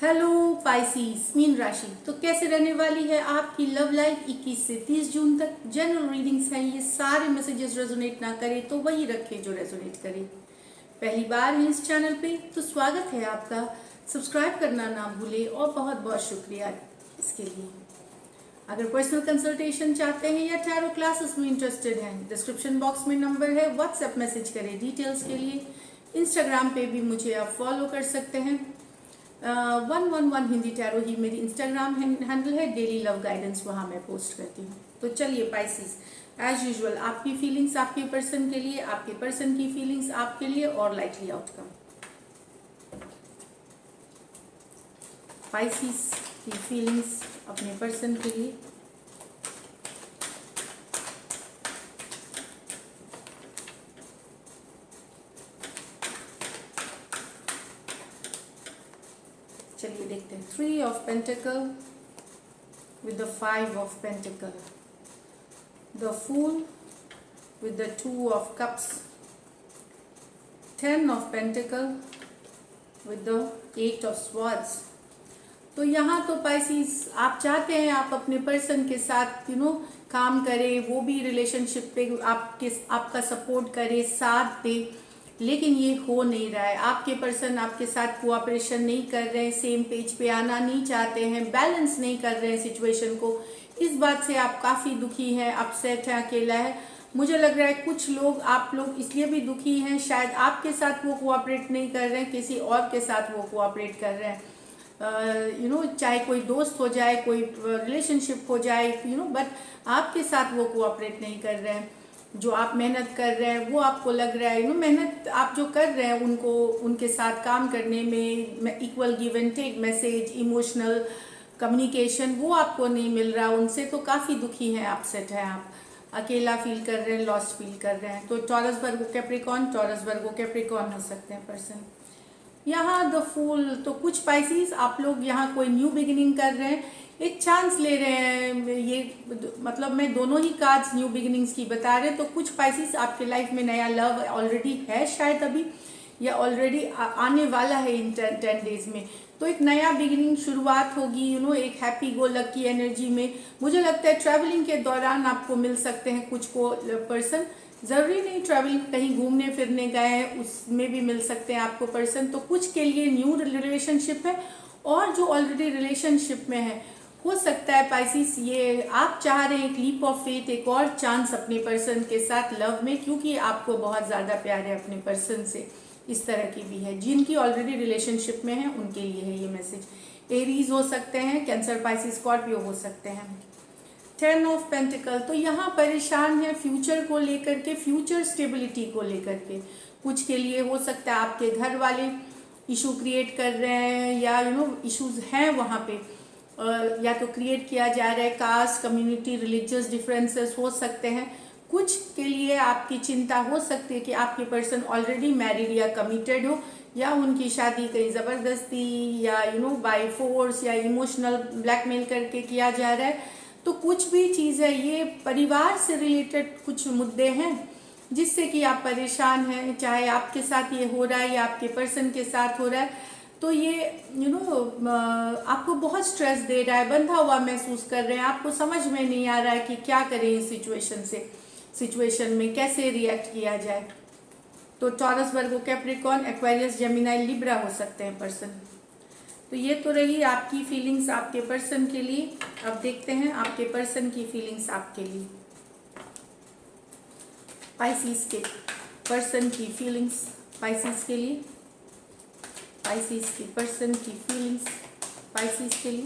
Hello पाइसीस mean राशि। तो कैसे रहने वाली है आपकी लव लाइफ 21 से 30 जून तक। जनरल रीडिंग्स हैं, ये सारे मैसेजेस रेजोनेट ना करे तो वही रखे जो रेजोनेट करे। पहली बार है इस चैनल पे तो स्वागत है आपका। सब्सक्राइब करना ना भूले और बहुत बहुत शुक्रिया इसके लिए। अगर पर्सनल कंसल्टेशन चाहते हैं या टैरो क्लासेस में इंटरेस्टेड हैं, डिस्क्रिप्शन बॉक्स में नंबर है, व्हाट्सएप मैसेज करें डिटेल्स के लिए। इंस्टाग्राम पे भी मुझे आप फॉलो कर सकते हैं। 111 हिंदी टैरो ही मेरी इंस्टाग्राम हैंडल है। डेली लव गाइडेंस वहाँ मैं पोस्ट करती हूँ। तो चलिए पाइसिस, एज यूजुअल आपकी फीलिंग्स आपके पर्सन के लिए, आपके पर्सन की फीलिंग्स आपके लिए और लाइकली आउटकम। पाइसिस की फीलिंग्स अपने पर्सन के लिए। चलिए देखते हैं। 3 of pentacle with the 5 of pentacle, the fool with the 2 of cups, 10 of pentacle with the 8 of swords। तो यहाँ तो पाइसिस आप चाहते हैं आप अपने पर्सन के साथ काम करें, वो भी रिलेशनशिप पे आपका सपोर्ट करे, साथ दे, लेकिन ये हो नहीं रहा है। आपके पर्सन आपके साथ कोऑपरेशन नहीं कर रहे हैं, सेम पेज पे आना नहीं चाहते हैं, बैलेंस नहीं कर रहे हैं सिचुएशन को। इस बात से आप काफ़ी दुखी हैं, अपसेट हैं, अकेला है। मुझे लग रहा है कुछ लोग, आप लोग इसलिए भी दुखी हैं, शायद आपके साथ वो कोऑपरेट नहीं कर रहे हैं, किसी और के साथ वो कोऑपरेट कर रहे हैं। चाहे कोई दोस्त हो जाए, कोई रिलेशनशिप हो जाए, बट आपके साथ वो कोऑपरेट नहीं कर रहे हैं। जो आप मेहनत कर रहे हैं वो आपको लग रहा है मेहनत आप जो कर रहे हैं उनको, उनके साथ काम करने में equal give and take, message, emotional communication वो आपको नहीं मिल रहा उनसे। तो काफ़ी दुखी हैं, अपसेट हैं, आप अकेला फील कर रहे हैं, लॉस्ट फील कर रहे हैं। तो टॉरस वर्गो कैप्रिकॉर्न हो सकते हैं पर्सन। यहाँ द फूल, तो कुछ पाइसिस आप लोग यहाँ कोई न्यू बिगिनिंग कर रहे हैं, एक चांस ले रहे हैं। ये मतलब मैं दोनों ही कार्ड्स न्यू बिगिनिंग्स की बता रहे हैं। तो कुछ पाइसिस आपके लाइफ में नया लव ऑलरेडी है शायद अभी, या ऑलरेडी आने वाला है इन 10 डेज में। तो एक नया बिगिनिंग शुरुआत होगी, एक हैप्पी गो लकी एनर्जी में। मुझे लगता है ट्रैवलिंग के दौरान आपको मिल सकते हैं कुछ को पर्सन। ज़रूरी नहीं ट्रैवलिंग, कहीं घूमने फिरने गए हैं उसमें भी मिल सकते हैं आपको पर्सन। तो कुछ के लिए न्यू रिलेशनशिप है, और जो ऑलरेडी रिलेशनशिप में है हो सकता है पाइसिस ये आप चाह रहे हैं एक लीप ऑफ फेथ, एक और चांस अपने पर्सन के साथ लव में, क्योंकि आपको बहुत ज़्यादा प्यार है अपने पर्सन से। इस तरह की भी है, जिनकी ऑलरेडी रिलेशनशिप में है उनके लिए है ये मैसेज। एरीज हो सकते हैं, कैंसर, पाइसिस, स्कॉर्पियो हो सकते हैं। 10 ऑफ पेंटिकल, तो यहाँ परेशान है फ्यूचर को लेकर के, फ्यूचर स्टेबिलिटी को लेकर के। कुछ के लिए हो सकता है आपके घर वाले इशू क्रिएट कर रहे हैं, या इश्यूज हैं वहाँ पे, या तो क्रिएट किया जा रहा है। कास्ट, कम्युनिटी, रिलीजियस डिफरेंसेस हो सकते हैं। कुछ के लिए आपकी चिंता हो सकती है कि आपके पर्सन ऑलरेडी मैरिड या कमिटेड हो, या उनकी शादी कहीं ज़बरदस्ती या बाय फोर्स या इमोशनल ब्लैकमेल करके किया जा रहा है। तो कुछ भी चीज़ है, ये परिवार से रिलेटेड कुछ मुद्दे हैं जिससे कि आप परेशान हैं, चाहे आपके साथ ये हो रहा है या आपके पर्सन के साथ हो रहा है। तो ये आपको बहुत स्ट्रेस दे रहा है, बंधा हुआ महसूस कर रहे हैं, आपको समझ में नहीं आ रहा है कि क्या करें इस सिचुएशन में कैसे रिएक्ट किया जाए। तो taurus, Virgo, Capricorn, Aquarius, Gemini, Libra हो सकते हैं पर्सन। तो ये तो रही आपकी फीलिंग्स आपके पर्सन के लिए। अब देखते हैं आपके पर्सन की फीलिंग्स आपके लिए। पाइसिस के पर्सन की फीलिंग्स पाइसिस के लिए, पाइसिस के पर्सन की फीलिंग्स पाइसिस के लिए।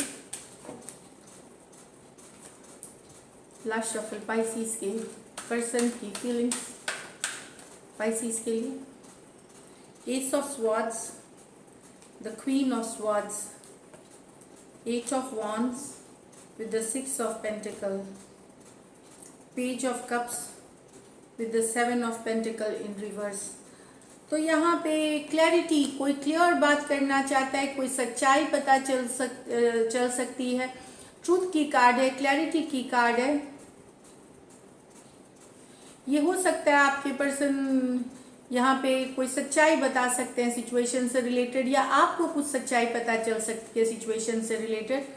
लास्ट शफल, पाइसिस के पर्सन की फीलिंग्स पाइसिस के लिए। S of swords, the Queen of Swords, 8 of Wands with the 6 of Pentacle, Page of Cups with the 7 of Pentacle in reverse। तो यहाँ पे क्लैरिटी, कोई क्लियर बात करना चाहता है, कोई सच्चाई पता चल सकती है। ट्रूथ की कार्ड है, क्लैरिटी की कार्ड है। ये हो सकता है आपके पर्सन यहाँ पे कोई सच्चाई बता सकते हैं सिचुएशन से रिलेटेड, या आपको कुछ सच्चाई पता चल सकती है सिचुएशन से रिलेटेड।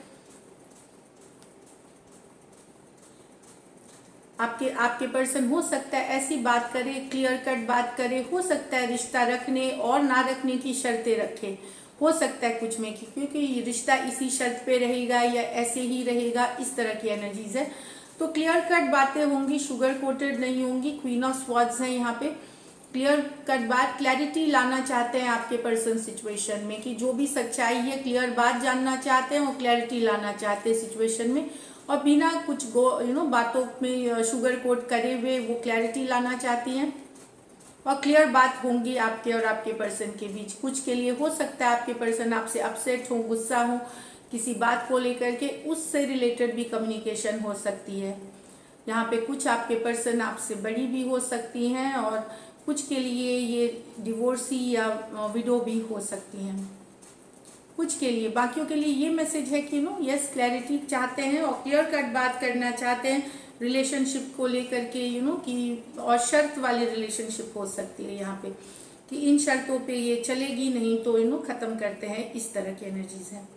आपके आपके पर्सन हो सकता है ऐसी बात करे, क्लियर कट बात करे, हो सकता है रिश्ता रखने और ना रखने की शर्तें रखे, हो सकता है कुछ में क्योंकि ये रिश्ता इसी शर्त पे रहेगा या ऐसे ही रहेगा, इस तरह की एनर्जीज है। तो क्लियर कट बातें होंगी, शुगर कोटेड नहीं होंगी। क्वीन ऑफ स्वॉर्ड्स है यहाँ पे, क्लियर कट बात, क्लैरिटी लाना चाहते हैं आपके पर्सन सिचुएशन में कि जो भी सच्चाई है, क्लियर बात जानना चाहते हैं और क्लैरिटी लाना चाहते हैं सिचुएशन में, और बिना कुछ बातों में शुगर कोट करे हुए वो क्लैरिटी लाना चाहती हैं। और क्लियर बात होंगी आपके और आपके पर्सन के बीच। कुछ के लिए हो सकता है आपके पर्सन आपसे अपसेट हो, गुस्सा हो किसी बात को लेकर के, उससे रिलेटेड भी कम्युनिकेशन हो सकती है। यहाँ पे कुछ आपके पर्सन आपसे बड़ी भी हो सकती हैं और कुछ के लिए ये डिवोर्सी या विडो भी हो सकती हैं कुछ के लिए। बाकियों के लिए ये मैसेज है कि यस, क्लैरिटी चाहते हैं और क्लियर कट बात करना चाहते हैं रिलेशनशिप को लेकर के, कि और शर्त वाली रिलेशनशिप हो सकती है यहाँ पे कि इन शर्तों पे ये चलेगी, नहीं तो खत्म करते हैं, इस तरह की एनर्जीज है।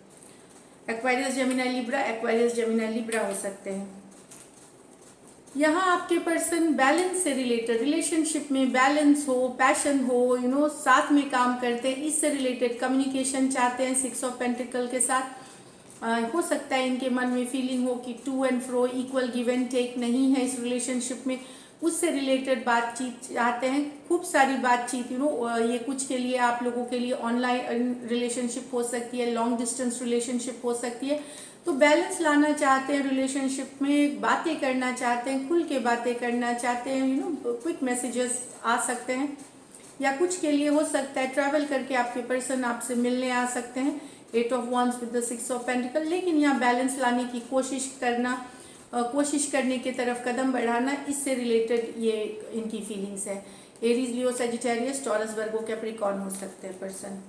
एक्वायरियस जेमिनी लिब्रा, एक्वायरियस जेमिनी लिब्रा हो सकते हैं। यहाँ आपके पर्सन बैलेंस से रिलेटेड, रिलेशनशिप में बैलेंस हो, पैशन हो, साथ में काम करते हैं, इससे रिलेटेड कम्युनिकेशन चाहते हैं 6 ऑफ पेंटिकल के साथ। हो सकता है इनके मन में फीलिंग हो कि to and fro, equal give and take नहीं है इस रिलेशनशिप में, उससे रिलेटेड बातचीत चाहते हैं, खूब सारी बातचीत। ये कुछ के लिए, आप लोगों के लिए ऑनलाइन रिलेशनशिप हो सकती है, लॉन्ग डिस्टेंस रिलेशनशिप हो सकती है। तो बैलेंस लाना चाहते हैं रिलेशनशिप में, बातें करना चाहते हैं, खुल के बातें करना चाहते हैं, क्विक मैसेजेस आ सकते हैं। या कुछ के लिए हो सकता है ट्रैवल करके आपके पर्सन आपसे मिलने आ सकते हैं, 8 of wands with the 6 of pentacle. लेकिन यहाँ बैलेंस लाने की कोशिश करने की तरफ कदम बढ़ाना, इससे रिलेटेड ये इनकी फीलिंग्स है। एरीज, लियो, सजिटेरियस, टॉरस, वर्गो, कैप्रिकॉर्न हो सकते हैं पर्सन।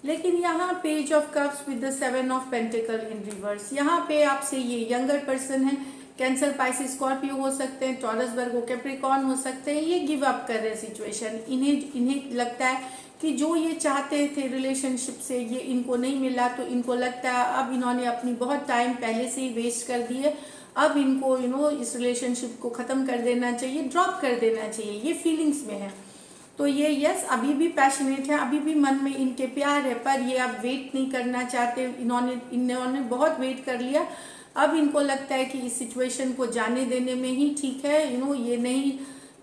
लेकिन यहाँ page of cups with the 7 of pentacle in reverse, यहाँ पे आपसे ये यंगर पर्सन है, कैंसर, पाइसिस, स्कॉर्पियो हो सकते हैं, टॉरस, वर्गो, कैप्रिकॉर्न हो सकते हैं। ये गिव अप कर रहे हैं सिचुएशन, इन्हें लगता है कि जो ये चाहते थे रिलेशनशिप से ये इनको नहीं मिला, तो इनको लगता है अब इन्होंने अपनी बहुत टाइम पहले से ही वेस्ट कर दी है, अब इनको इस रिलेशनशिप को ख़त्म कर देना चाहिए, ड्रॉप कर देना चाहिए, ये फीलिंग्स में है। तो ये यस, अभी भी पैशनेट है, अभी भी मन में इनके प्यार है, पर ये अब वेट नहीं करना चाहते। इन्होंने बहुत वेट कर लिया, अब इनको लगता है कि इस सिचुएशन को जाने देने में ही ठीक है। ये नहीं,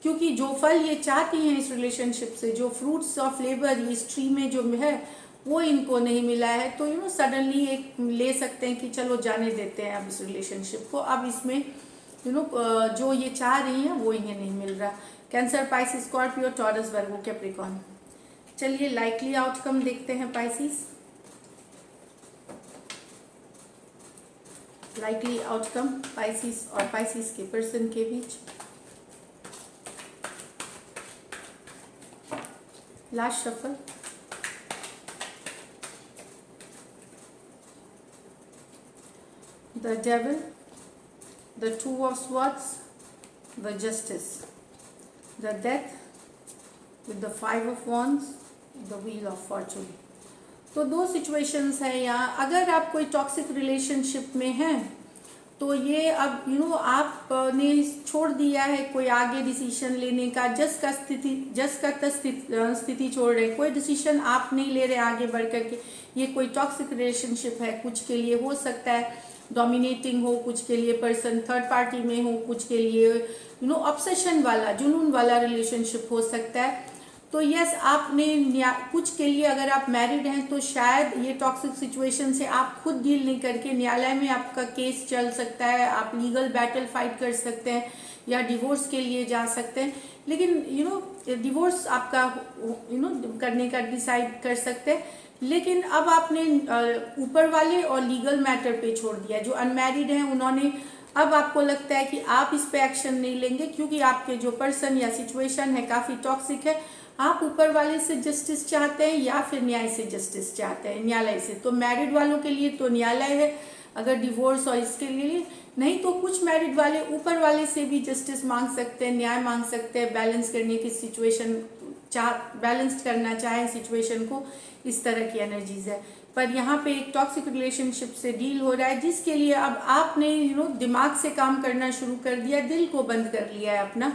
क्योंकि जो फल ये चाहती हैं इस रिलेशनशिप से, जो फ्रूट्स ऑफ लेबर इस ट्री में जो है वो इनको नहीं मिला है, तो सडनली एक ले सकते हैं कि चलो जाने देते हैं अब इस रिलेशनशिप को, अब इसमें जो ये चाह रही हैं वो इन्हें नहीं मिल रहा। Cancer, Pisces, Scorpio, Taurus, Virgo, Capricorn. चलिए लाइकली आउटकम देखते हैं पाइसिस। लाइकली आउटकम पाइसिस और पाइसिस के पर्सन के बीच। Last shuffle. The devil, the two of swords, the justice, the death with the 5 of wands, the wheel of fortune. तो दो situations हैं यहाँ। अगर आप कोई टॉक्सिक रिलेशनशिप में हैं तो ये अब आपने छोड़ दिया है कोई आगे डिसीजन लेने का, जस का स्थिति छोड़ रहे, कोई डिसीजन आप नहीं ले रहे आगे बढ़ करके। ये कोई टॉक्सिक रिलेशनशिप है, कुछ के लिए हो सकता है डोमिनेटिंग हो, कुछ के लिए पर्सन थर्ड पार्टी में हो, कुछ के लिए ऑब्सेशन वाला, जुनून वाला रिलेशनशिप हो सकता है। तो यस, आपने कुछ के लिए अगर आप मैरिड हैं तो शायद ये टॉक्सिक सिचुएशन से आप खुद डील नहीं करके न्यायालय में आपका केस चल सकता है, आप लीगल बैटल फाइट कर सकते हैं या डिवोर्स के लिए जा सकते हैं। लेकिन डिवोर्स आपका करने का डिसाइड कर सकते हैं, लेकिन अब आपने ऊपर वाले और लीगल मैटर पे छोड़ दिया। जो अनमैरिड हैं उन्होंने, अब आपको लगता है कि आप इस पे एक्शन नहीं लेंगे क्योंकि आपके जो पर्सन या सिचुएशन है काफ़ी टॉक्सिक है। आप ऊपर वाले से जस्टिस चाहते हैं या फिर न्याय से जस्टिस चाहते हैं, न्यायालय से। तो मैरिड वालों के लिए तो न्यायालय है अगर डिवोर्स, और इसके लिए नहीं तो कुछ मैरिड वाले ऊपर वाले से भी जस्टिस मांग सकते हैं, न्याय मांग सकते हैं बैलेंस करने की सिचुएशन बैलेंस्ड करना चाहें सिचुएशन को, इस तरह की एनर्जीज है। पर यहाँ पे एक टॉक्सिक रिलेशनशिप से डील हो रहा है, जिसके लिए अब आपने दिमाग से काम करना शुरू कर दिया, दिल को बंद कर लिया है अपना,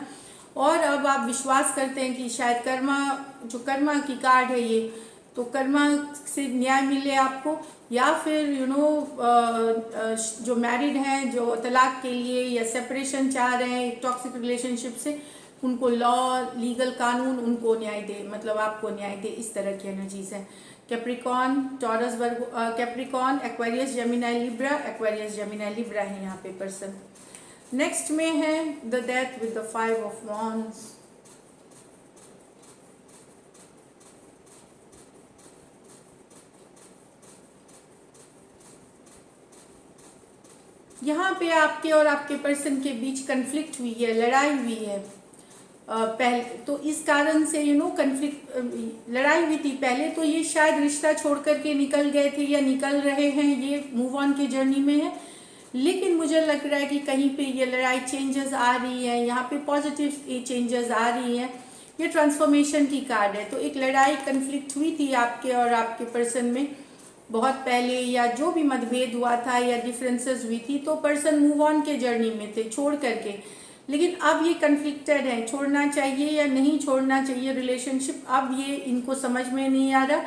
और अब आप विश्वास करते हैं कि शायद कर्मा की कार्ड है ये, तो कर्मा से न्याय मिले आपको, या फिर जो मैरिड हैं, जो तलाक के लिए या सेपरेशन चाह रहे हैं एक टॉक्सिक रिलेशनशिप से, उनको लॉ, लीगल कानून उनको न्याय दे, मतलब आपको न्याय दे, इस तरह की एनर्जीज हैं। Capricorn, Taurus, Virgo, Capricorn, Aquarius, Gemini, Libra, Aquarius, Gemini, Libra है यहाँ पे पर्सन। नेक्स्ट में है the death with the 5 of wands. यहाँ पे आपके और आपके पर्सन के बीच कन्फ्लिक्ट हुई है, लड़ाई हुई है पहले, तो इस कारण से लड़ाई हुई थी पहले, तो ये शायद रिश्ता छोड़ करके निकल गए थे या निकल रहे हैं, ये मूव ऑन की जर्नी में है। लेकिन मुझे लग रहा है कि कहीं पे ये लड़ाई चेंजेस आ रही है, यहाँ पे पॉजिटिव चेंजेस आ रही हैं, ये ट्रांसफॉर्मेशन की कार्ड है। तो एक लड़ाई कन्फ्लिक्ट हुई थी आपके और आपके पर्सन में बहुत पहले, या जो भी मतभेद हुआ था या डिफरेंसेस हुई थी, तो पर्सन मूव ऑन के जर्नी में थे छोड़ करके, लेकिन अब ये कन्फ्लिक्टेड है, छोड़ना चाहिए या नहीं छोड़ना चाहिए रिलेशनशिप, अब ये इनको समझ में नहीं आ रहा।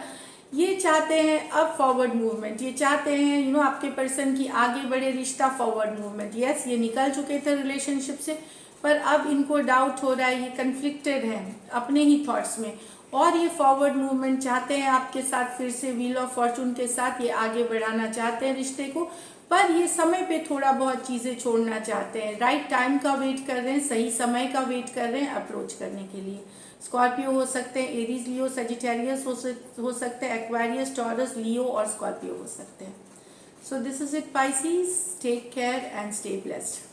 ये चाहते हैं अब फॉरवर्ड मूवमेंट, ये चाहते हैं आपके पर्सन की आगे बढ़े रिश्ता, फॉरवर्ड मूवमेंट। यस, ये निकल चुके थे रिलेशनशिप से, पर अब इनको डाउट हो रहा है, ये कन्फ्लिक्टेड है अपने ही थॉट्स में, और ये फॉरवर्ड मूवमेंट चाहते हैं आपके साथ, फिर से व्हील ऑफ फॉर्चून के साथ ये आगे बढ़ाना चाहते हैं रिश्ते को, पर ये समय पे थोड़ा बहुत चीज़ें छोड़ना चाहते हैं, राइट टाइम का वेट कर रहे हैं, सही समय का वेट कर रहे हैं अप्रोच करने के लिए। स्कॉर्पियो हो सकते हैं, एरीज, लियो, सजिटेरियस हो सकते हैं, एक्वेरियस, टॉरस, लियो और स्कॉर्पियो हो सकते हैं। So this is it Pisces, take care and stay blessed.